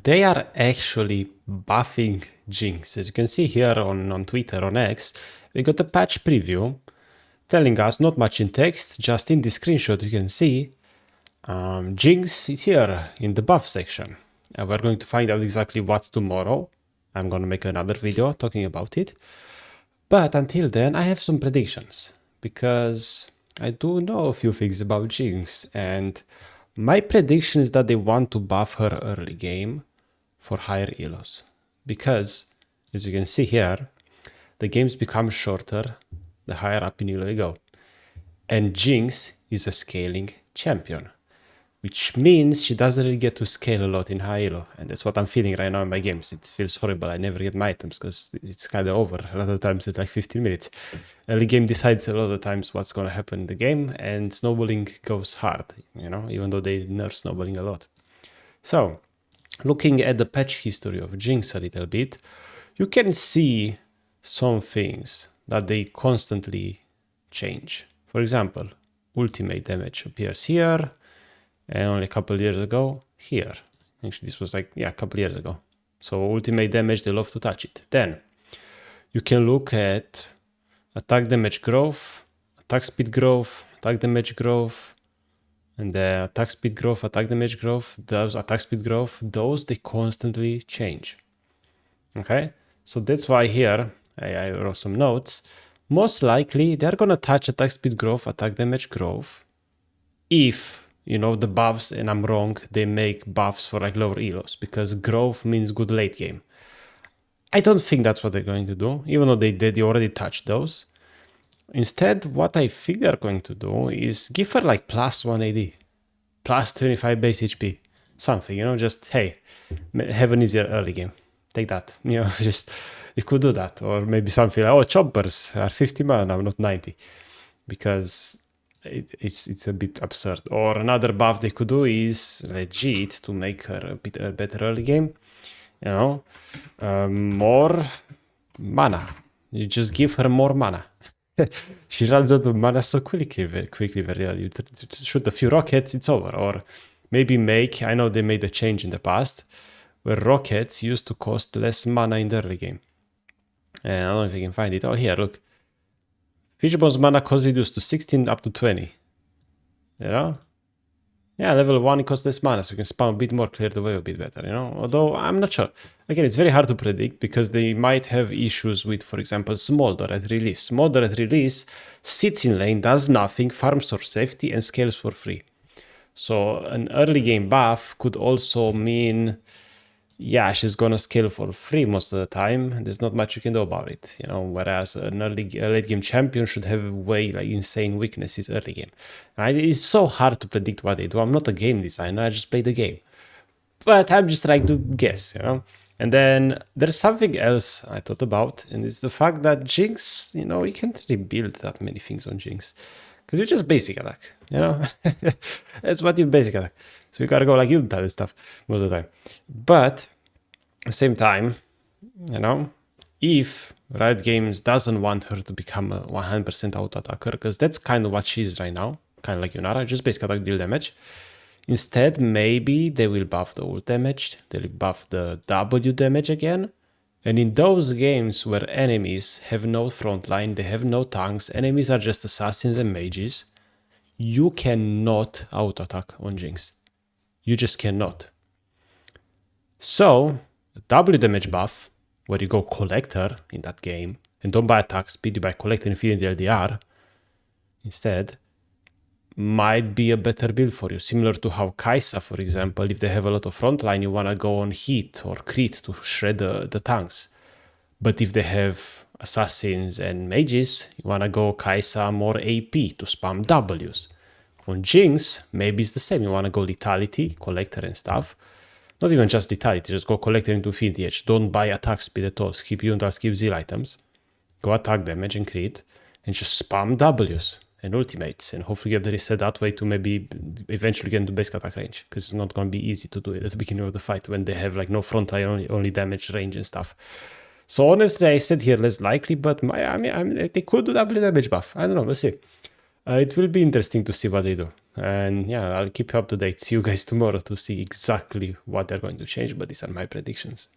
they are actually buffing Jinx. As you can see here on Twitter, on X, we got a patch preview telling us not much in text, just in the screenshot you can see Jinx is here in the buff section. And we're going to find out exactly what tomorrow. I'm going to make another video talking about it. But until then, I have some predictions, because I do know a few things about Jinx, and my prediction is that they want to buff her early game for higher elos. Because, as you can see here, the games become shorter the higher up in elo you go. And Jinx is a scaling champion, which means she doesn't really get to scale a lot in high elo. And that's what I'm feeling right now in my games. It feels horrible. I never get my items because it's kind of over. A lot of times it's like 15 minutes. Early game decides a lot of times what's going to happen in the game, and snowballing goes hard, you know, even though they nerf snowballing a lot. So, looking at the patch history of Jinx a little bit, you can see some things that they constantly change. For example, ultimate damage appears here, and only a couple years ago here. Actually, this was like, yeah, a couple years ago. So ultimate damage, they love to touch it. Then you can look at attack damage growth, attack speed growth, attack damage growth, and the attack speed growth, attack damage growth, those attack speed growth, those they constantly change. Okay, so that's why here I wrote some notes. Most likely they're gonna touch attack speed growth, attack damage growth, if you know the buffs, and I'm wrong, they make buffs for like lower elos, because growth means good late game. I don't think that's what they're going to do, even though they already touched those. Instead, what I think they're going to do is give her like +1 AD, +25 base HP, something, you know, just, hey, have an easier early game. Take that, you know, just, it could do that. Or maybe something like, oh, choppers are 50 mana now, not 90, because it's a bit absurd. Or another buff they could do is legit to make her a bit better early game, you know, more mana. You just give her more mana. She runs out of mana so quickly, very early. You shoot a few rockets, it's over. Or maybe make, I know they made a change in the past, where rockets used to cost less mana in the early game. And I don't know if you can find it. Oh, here, look. Fishbone's mana cost reduced to 16 up to 20. You know? Yeah, level 1 it costs less mana, so you can spam a bit more, clear the way a bit better, you know? Although, I'm not sure. Again, it's very hard to predict, because they might have issues with, for example, Smolder at release. Smolder at release sits in lane, does nothing, farms for safety, and scales for free. So, an early game buff could also mean, yeah, she's gonna scale for free most of the time. There's not much you can do about it, you know. Whereas an late game champion should have way like insane weaknesses early game. And it's so hard to predict what they do. I'm not a game designer. I just play the game, but I'm just trying to guess, you know. And then there's something else I thought about, and it's the fact that Jinx, you know, you can't really build that many things on Jinx, because you just basic attack, you know. That's what you basic attack. So you gotta go like Untile and stuff most of the time. But at the same time, you know, if Riot Games doesn't want her to become a 100% auto attacker, because that's kind of what she is right now, kind of like Yunara, just basic attack, deal damage. Instead, maybe they will buff the ult damage, they'll buff the W damage again. And in those games where enemies have no frontline, they have no tanks, enemies are just assassins and mages, you cannot auto attack on Jinx. You just cannot. So, a W damage buff, where you go collector in that game, and don't buy attack speed, you buy collector and feed in the LDR instead, might be a better build for you. Similar to how Kai'Sa, for example, if they have a lot of frontline, you want to go on hit or crit to shred the tanks. But if they have assassins and mages, you want to go Kai'Sa more AP to spam Ws. On Jinx, maybe it's the same. You want to go lethality, collector and stuff. Not even just lethality, just go collector into Infinity Edge. Don't buy attack speed at all. Skip Yunta, skip Zeal items. Go attack damage and crit, and just spam Ws and ultimates, and hopefully get the reset that way to maybe eventually get into basic attack range, because it's not going to be easy to do it at the beginning of the fight when they have like no frontline, only damage range and stuff. So honestly, I said here less likely, but I mean, they could do W damage buff. I don't know, we'll see. It will be interesting to see what they do. And yeah, I'll keep you up to date. See you guys tomorrow to see exactly what they're going to change, but these are my predictions.